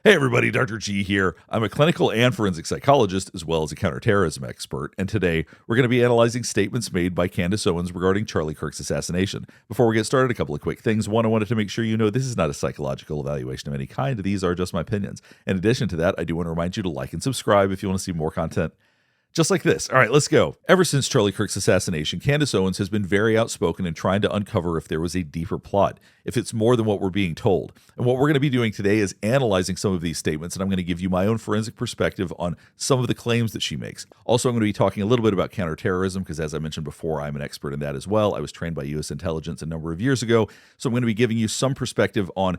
Hey everybody, Dr. G here. I'm a clinical and forensic psychologist as well as a counterterrorism expert, and today we're going to be analyzing statements made by Candace Owens regarding Charlie Kirk's assassination. Before we get started, a couple of quick things. One, I wanted to make sure you know this is not a psychological evaluation of any kind. These are just my opinions. In addition to that, I do want to remind you to like and subscribe if you want to see more content just like this. All right, let's go. Ever since Charlie Kirk's assassination, Candace Owens has been very outspoken in trying to uncover if there was a deeper plot, if it's more than what we're being told. And what we're going to be doing today is analyzing some of these statements, and I'm going to give you my own forensic perspective on some of the claims that she makes. Also, I'm going to be talking a little bit about counterterrorism, because as I mentioned before, I'm an expert in that as well. I was trained by U.S. intelligence a number of years ago, so I'm going to be giving you some perspective on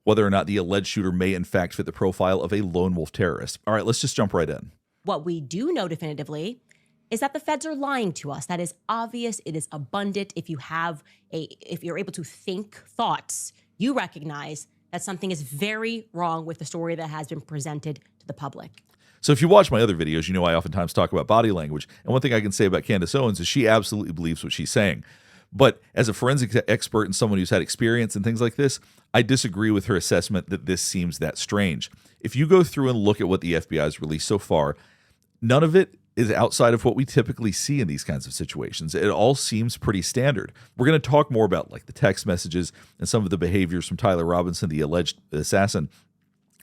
whether or not the alleged shooter may in fact fit the profile of a lone wolf terrorist. All right, let's just jump right in. What we do know definitively is that the feds are lying to us. That is obvious. It is abundant. If you're able to think thoughts, you recognize that something is very wrong with the story that has been presented to the public. So if you watch my other videos, you know I oftentimes talk about body language. And one thing I can say about Candace Owens is she absolutely believes what she's saying. But as a forensic expert and someone who's had experience and things like this, I disagree with her assessment that this seems that strange. If you go through and look at what the FBI has released so far, none of it is outside of what we typically see in these kinds of situations. It all seems pretty standard. We're going to talk more about like the text messages and some of the behaviors from Tyler Robinson, the alleged assassin.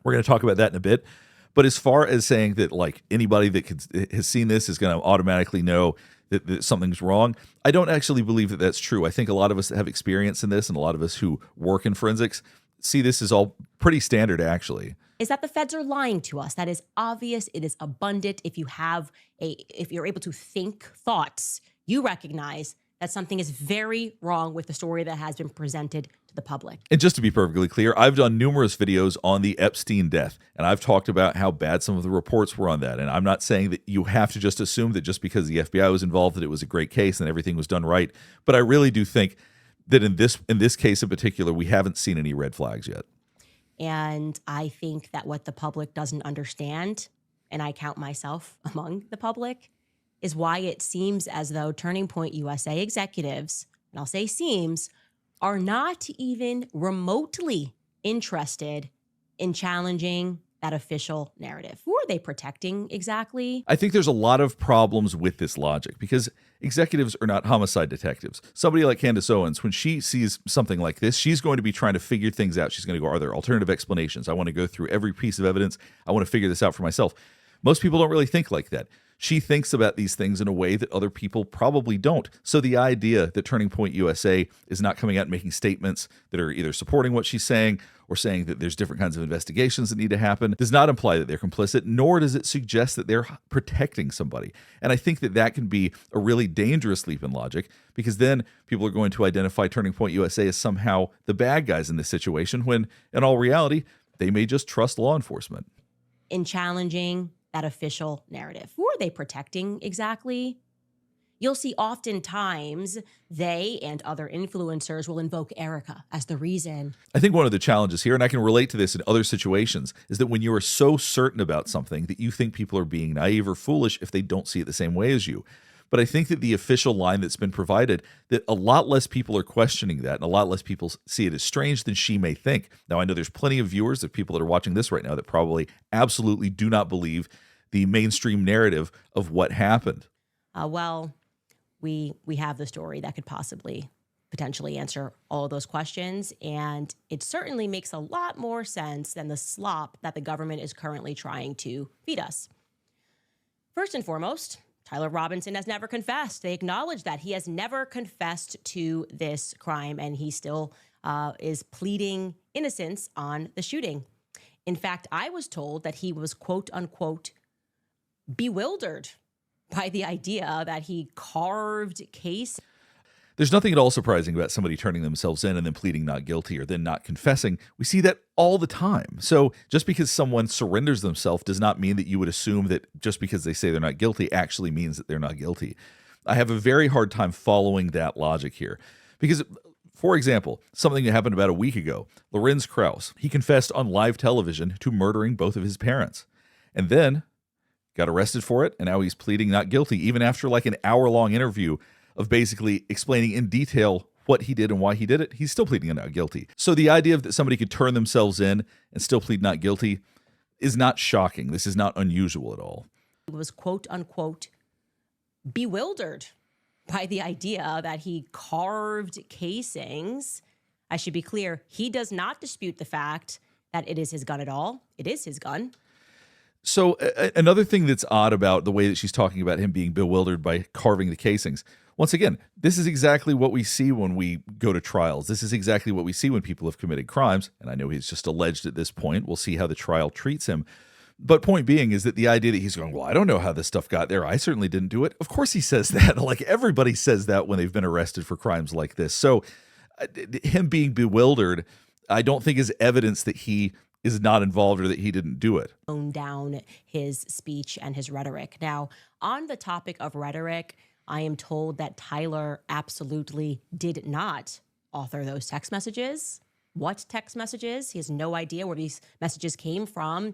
We're going to talk about that in a bit. But as far as saying that like anybody that has seen this is going to automatically know that something's wrong, I don't actually believe that that's true. I think a lot of us that have experience in this and a lot of us who work in forensics see this as all pretty standard actually. Is that the feds are lying to us. That is obvious. It is abundant. If you're able to think thoughts, you recognize that something is very wrong with the story that has been presented to the public. And just to be perfectly clear, I've done numerous videos on the Epstein death, and I've talked about how bad some of the reports were on that. And I'm not saying that you have to just assume that just because the FBI was involved that it was a great case and everything was done right. But I really do think that in this case in particular, we haven't seen any red flags yet. And I think that what the public doesn't understand, and I count myself among the public, is why it seems as though Turning Point USA executives, and I'll say seems, are not even remotely interested in challenging that official narrative. Who are they protecting exactly? I think there's a lot of problems with this logic because executives are not homicide detectives. Somebody like Candace Owens, when she sees something like this, she's going to be trying to figure things out. She's going to go, are there alternative explanations? I want to go through every piece of evidence. I want to figure this out for myself. Most people don't really think like that. She thinks about these things in a way that other people probably don't. So the idea that Turning Point USA is not coming out and making statements that are either supporting what she's saying or saying that there's different kinds of investigations that need to happen does not imply that they're complicit, nor does it suggest that they're protecting somebody. And I think that that can be a really dangerous leap in logic because then people are going to identify Turning Point USA as somehow the bad guys in this situation when, in all reality, they may just trust law enforcement. In challenging that official narrative. Who are they protecting exactly? You'll see oftentimes they and other influencers will invoke Erica as the reason. I think one of the challenges here, and I can relate to this in other situations, is that when you are so certain about something that you think people are being naive or foolish if they don't see it the same way as you. But I think that the official line that's been provided, that a lot less people are questioning that and a lot less people see it as strange than she may think. Now, I know there's plenty of viewers, of people that are watching this right now that probably absolutely do not believe the mainstream narrative of what happened. We have the story that could potentially answer all of those questions. And it certainly makes a lot more sense than the slop that the government is currently trying to feed us. First and foremost, Tyler Robinson has never confessed. They acknowledge that he has never confessed to this crime, and he still is pleading innocence on the shooting. In fact, I was told that he was, quote unquote, bewildered by the idea that he carved case. There's nothing at all surprising about somebody turning themselves in and then pleading not guilty or then not confessing. We see that all the time. So just because someone surrenders themselves does not mean that you would assume that just because they say they're not guilty actually means that they're not guilty. I have a very hard time following that logic here because, for example, something that happened about a week ago, Lorenz Krauss, he confessed on live television to murdering both of his parents and then got arrested for it. And now he's pleading not guilty, even after like an hour-long interview of basically explaining in detail what he did and why he did it. He's still pleading not guilty. So the idea that somebody could turn themselves in and still plead not guilty is not shocking. This is not unusual at all. He was quote unquote bewildered by the idea that he carved casings. I should be clear, he does not dispute the fact that it is his gun at all. It is his gun. So another thing that's odd about the way that she's talking about him being bewildered by carving the casings, once again, this is exactly what we see when we go to trials. This is exactly what we see when people have committed crimes. And I know he's just alleged at this point. We'll see how the trial treats him. But point being is that the idea that he's going, well, I don't know how this stuff got there. I certainly didn't do it. Of course he says that. Like everybody says that when they've been arrested for crimes like this. So him being bewildered, I don't think is evidence that he is not involved or that he didn't do it. Tone down his speech and his rhetoric. Now, on the topic of rhetoric, I am told that Tyler absolutely did not author those text messages. What text messages? He has no idea where these messages came from.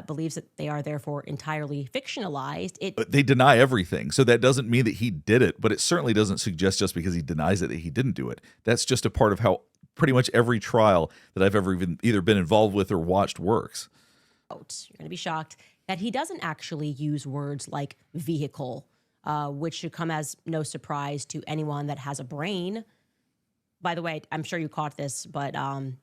Believes that they are therefore entirely fictionalized. But they deny everything. So that doesn't mean that he did it, but it certainly doesn't suggest just because he denies it that he didn't do it. That's just a part of how pretty much every trial that I've ever either been involved with or watched works. You're going to be shocked that he doesn't actually use words like vehicle, which should come as no surprise to anyone that has a brain. By the way, I'm sure you caught this, but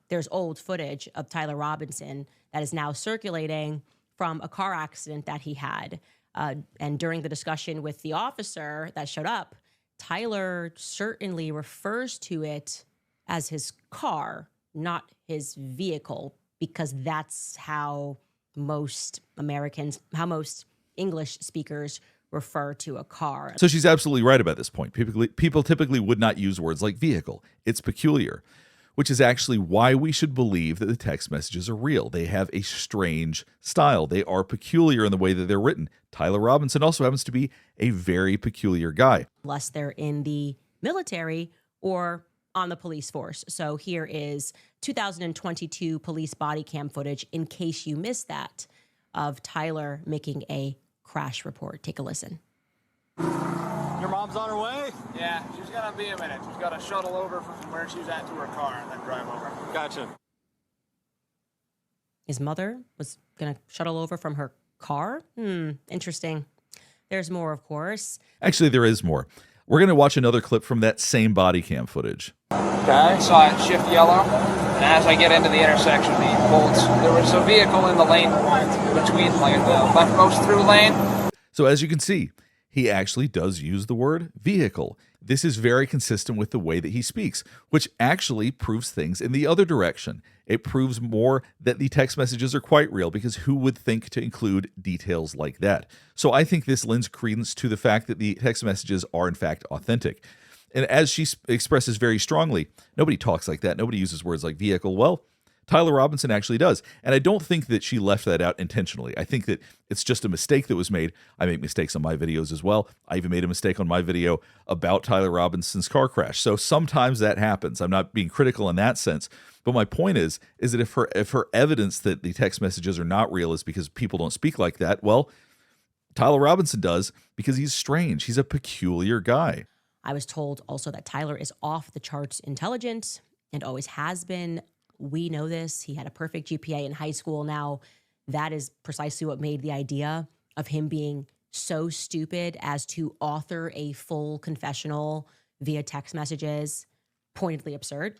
there's old footage of Tyler Robinson that is now circulating from a car accident that he had. And during the discussion with the officer that showed up, Tyler certainly refers to it as his car, not his vehicle, because that's how most English speakers refer to a car. So she's absolutely right about this point. People typically would not use words like vehicle. It's peculiar, which is actually why we should believe that the text messages are real. They have a strange style. They are peculiar in the way that they're written. Tyler Robinson also happens to be a very peculiar guy. Unless they're in the military or on the police force. So here is 2022 police body cam footage, in case you missed that, of Tyler making a crash report. Take a listen. Your mom's on her way? Yeah, she's gonna be a minute. She's got to shuttle over from where she's at to her car and then drive over. Gotcha. His mother was gonna shuttle over from her car? Interesting. There's more, of course. Actually, there is more. We're going to watch another clip from that same body cam footage. Okay. I saw it shift yellow, and as I get into the intersection, he bolts. There was a vehicle in the lane between like the leftmost through lane. So as you can see, he actually does use the word vehicle. This is very consistent with the way that he speaks, which actually proves things in the other direction. It proves more that the text messages are quite real, because who would think to include details like that? So I think this lends credence to the fact that the text messages are in fact authentic. And as she expresses very strongly, nobody talks like that. Nobody uses words like vehicle. Well, Tyler Robinson actually does. And I don't think that she left that out intentionally. I think that it's just a mistake that was made. I make mistakes on my videos as well. I even made a mistake on my video about Tyler Robinson's car crash. So sometimes that happens. I'm not being critical in that sense. But my point is that if her evidence that the text messages are not real is because people don't speak like that, well, Tyler Robinson does, because he's strange. He's a peculiar guy. I was told also that Tyler is off the charts intelligent and always has been. We know this. He had a perfect GPA in high school. Now, that is precisely what made the idea of him being so stupid as to author a full confessional via text messages pointedly absurd.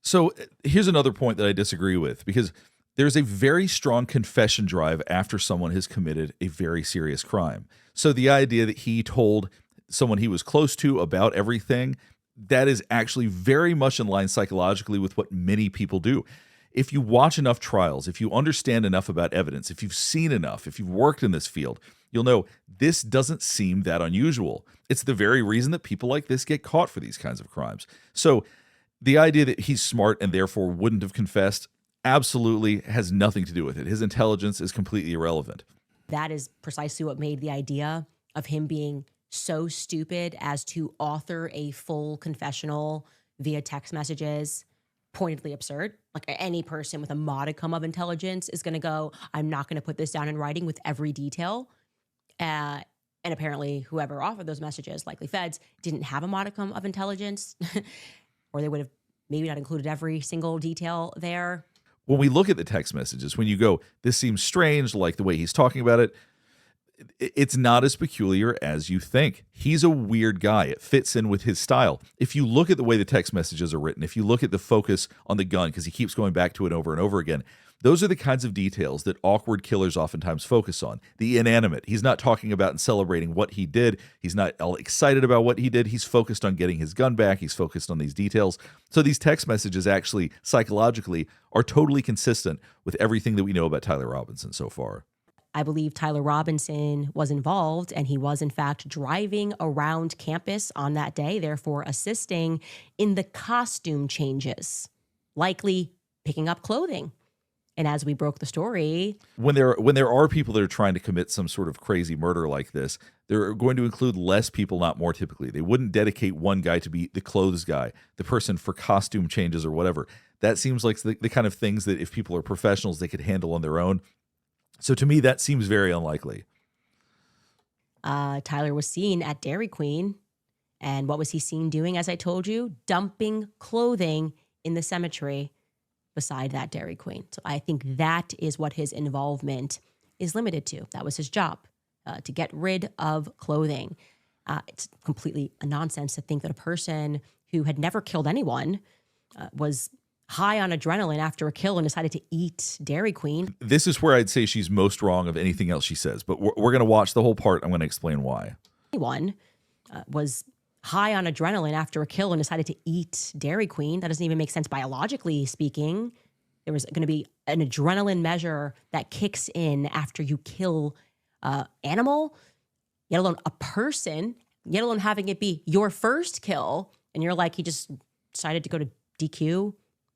So here's another point that I disagree with, because there's a very strong confession drive after someone has committed a very serious crime. So the idea that he told someone he was close to about everything, that is actually very much in line psychologically with what many people do. If you watch enough trials, if you understand enough about evidence, if you've seen enough, if you've worked in this field, you'll know this doesn't seem that unusual. It's the very reason that people like this get caught for these kinds of crimes. So the idea that he's smart and therefore wouldn't have confessed absolutely has nothing to do with it. His intelligence is completely irrelevant. That is precisely what made the idea of him being so stupid as to author a full confessional via text messages pointedly absurd. Like, any person with a modicum of intelligence is going to go, I'm not going to put this down in writing with every detail. And apparently whoever offered those messages, likely feds, didn't have a modicum of intelligence, or they would have maybe not included every single detail there. When we look at the text messages, when you go, this seems strange, like the way he's talking about it, it's not as peculiar as you think. He's a weird guy. It fits in with his style. If you look at the way the text messages are written, if you look at the focus on the gun, because he keeps going back to it over and over again, those are the kinds of details that awkward killers oftentimes focus on. The inanimate. He's not talking about and celebrating what he did. He's not all excited about what he did. He's focused on getting his gun back. He's focused on these details. So these text messages actually, psychologically, are totally consistent with everything that we know about Tyler Robinson so far. I believe Tyler Robinson was involved, and he was, in fact, driving around campus on that day, therefore assisting in the costume changes, likely picking up clothing. And as we broke the story, when there are people that are trying to commit some sort of crazy murder like this, they're going to include less people, not more typically. They wouldn't dedicate one guy to be the clothes guy, the person for costume changes or whatever. That seems like the kind of things that if people are professionals, they could handle on their own. So to me, that seems very unlikely. Tyler was seen at Dairy Queen. And what was he seen doing, as I told you? Dumping clothing in the cemetery beside that Dairy Queen. So I think that is what his involvement is limited to. That was his job, to get rid of clothing. It's completely a nonsense to think that a person who had never killed anyone was high on adrenaline after a kill and decided to eat Dairy Queen. This is where I'd say she's most wrong of anything else she says, but we're going to watch the whole part. I'm going to explain why. Anyone was high on adrenaline after a kill and decided to eat Dairy Queen. That doesn't even make sense biologically speaking. There was going to be an adrenaline measure that kicks in after you kill an animal, yet alone a person, yet alone having it be your first kill. And you're like, he just decided to go to DQ,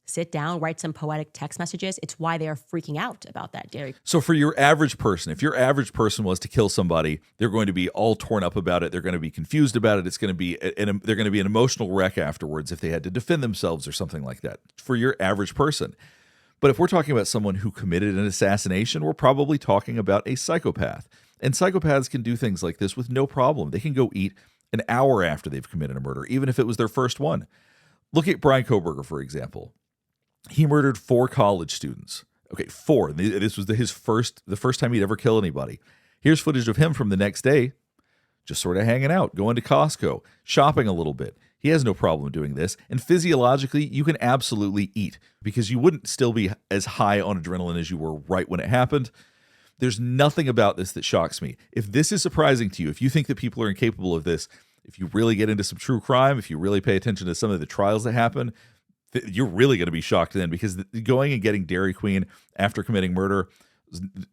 sit down, write some poetic text messages. It's why they are freaking out about that Dairy. So for your average person, if your average person was to kill somebody, they're going to be all torn up about it. They're going to be confused about it. It's going to be they're going to be an emotional wreck afterwards if they had to defend themselves or something like that. For your average person. But if we're talking about someone who committed an assassination, we're probably talking about a psychopath. And psychopaths can do things like this with no problem. They can go eat an hour after they've committed a murder, even if it was their first one. Look at Brian Koberger, for example. He murdered 4 college students. Okay, 4. This was the first time he'd ever kill anybody. Here's footage of him from the next day, just sort of hanging out, going to Costco, shopping a little bit. He has no problem doing this. And physiologically, you can absolutely eat because you wouldn't still be as high on adrenaline as you were right when it happened. There's nothing about this that shocks me. If this is surprising to you, if you think that people are incapable of this, if you really get into some true crime, if you really pay attention to some of the trials that happen, you're really going to be shocked then, because going and getting Dairy Queen after committing murder,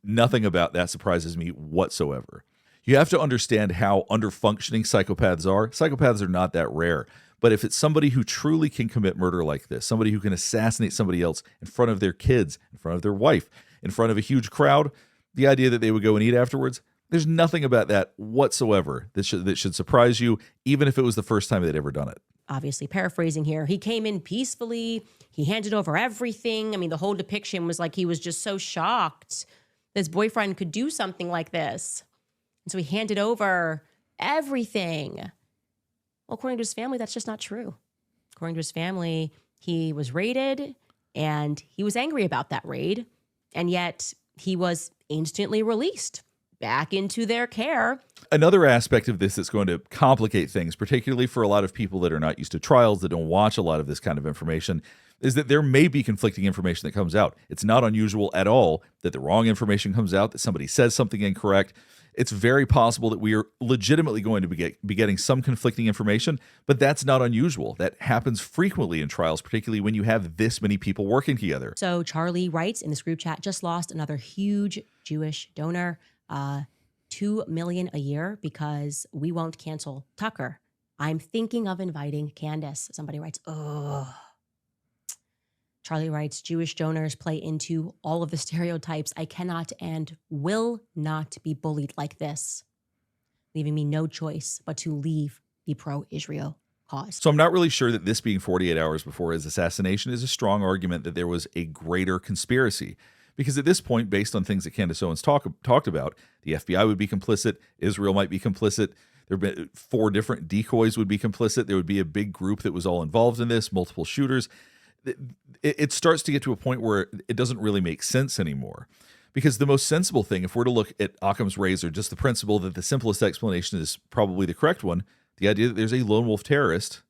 nothing about that surprises me whatsoever. You have to understand how underfunctioning psychopaths are. Psychopaths are not that rare. But if it's somebody who truly can commit murder like this, somebody who can assassinate somebody else in front of their kids, in front of their wife, in front of a huge crowd, the idea that they would go and eat afterwards, there's nothing about that whatsoever that should surprise you, even if it was the first time they'd ever done it. Obviously paraphrasing here. He came in peacefully. He handed over everything. I mean, the whole depiction was like he was just so shocked that his boyfriend could do something like this. And so he handed over everything. Well, according to his family, that's just not true. According to his family, he was raided and he was angry about that raid. And yet he was instantly released back into their care. Another aspect of this that's going to complicate things, particularly for a lot of people that are not used to trials, that don't watch a lot of this kind of information, is that there may be conflicting information that comes out. It's not unusual at all that the wrong information comes out, that somebody says something incorrect. It's very possible that we are legitimately going to be getting some conflicting information, but that's not unusual. That happens frequently in trials, particularly when you have this many people working together. So Charlie writes in this group chat, just lost another huge Jewish donor, $2 million a year because we won't cancel Tucker. I'm thinking of inviting Candace. Somebody writes, oh. Charlie writes, Jewish donors play into all of the stereotypes. I cannot and will not be bullied like this, leaving me no choice but to leave the pro-Israel cause. So I'm not really sure that this being 48 hours before his assassination is a strong argument that there was a greater conspiracy. Because at this point, based on things that Candace Owens talked about, the FBI would be complicit, Israel might be complicit, there would be 4 different decoys would be complicit, there would be a big group that was all involved in this, multiple shooters. it starts to get to a point where it doesn't really make sense anymore. Because the most sensible thing, if we're to look at Occam's razor, just the principle that the simplest explanation is probably the correct one, the idea that there's a lone wolf terrorist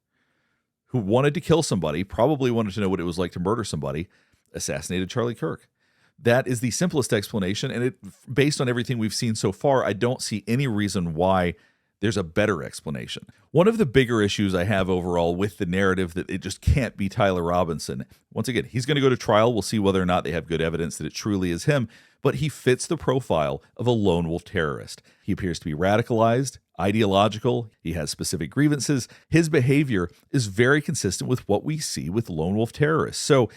who wanted to kill somebody, probably wanted to know what it was like to murder somebody, assassinated Charlie Kirk. That is the simplest explanation, and based on everything we've seen so far, I don't see any reason why there's a better explanation. One of the bigger issues I have overall with the narrative that it just can't be Tyler Robinson. Once again, he's going to go to trial. We'll see whether or not they have good evidence that it truly is him, but he fits the profile of a lone wolf terrorist. He appears to be radicalized, ideological. He has specific grievances. His behavior is very consistent with what we see with lone wolf terrorists. So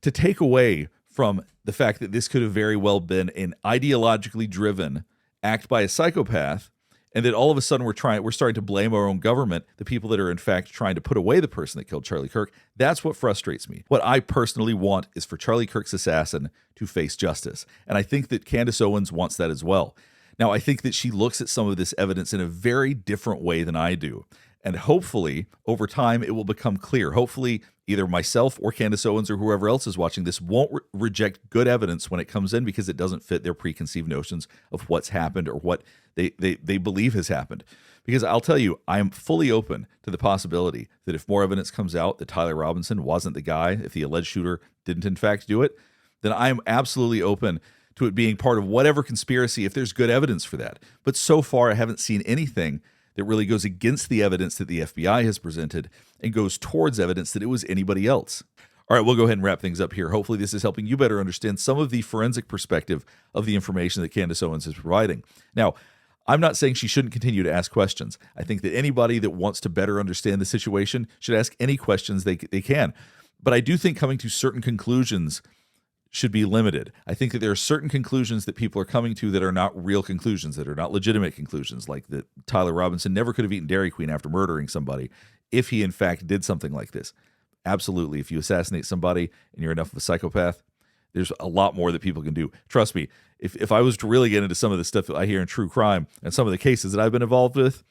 to take away from the fact that this could have very well been an ideologically driven act by a psychopath, and that all of a sudden we're starting to blame our own government, the people that are in fact trying to put away the person that killed Charlie Kirk, that's what frustrates me. What I personally want is for Charlie Kirk's assassin to face justice. And I think that Candace Owens wants that as well. Now, I think that she looks at some of this evidence in a very different way than I do. And hopefully, over time, it will become clear. Hopefully, either myself or Candace Owens or whoever else is watching this won't reject good evidence when it comes in because it doesn't fit their preconceived notions of what's happened or what they believe has happened. Because I'll tell you, I am fully open to the possibility that if more evidence comes out that Tyler Robinson wasn't the guy, if the alleged shooter didn't in fact do it, then I am absolutely open to it being part of whatever conspiracy if there's good evidence for that. But so far, I haven't seen anything that really goes against the evidence that the FBI has presented and goes towards evidence that it was anybody else. All right, we'll go ahead and wrap things up here. Hopefully this is helping you better understand some of the forensic perspective of the information that Candace Owens is providing. Now, I'm not saying she shouldn't continue to ask questions. I think that anybody that wants to better understand the situation should ask any questions they can. But I do think coming to certain conclusions should be limited. I think that there are certain conclusions that people are coming to that are not real conclusions, that are not legitimate conclusions, like that Tyler Robinson never could have eaten Dairy Queen after murdering somebody if he in fact did something like this. Absolutely. If you assassinate somebody and you're enough of a psychopath, there's a lot more that people can do. Trust me, if I was to really get into some of the stuff that I hear in true crime and some of the cases that I've been involved with,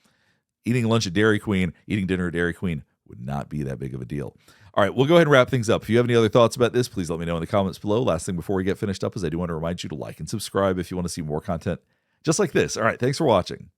eating lunch at Dairy Queen, eating dinner at Dairy Queen would not be that big of a deal. All right, we'll go ahead and wrap things up. If you have any other thoughts about this, please let me know in the comments below. Last thing before we get finished up is I do want to remind you to like and subscribe if you want to see more content just like this. All right, thanks for watching.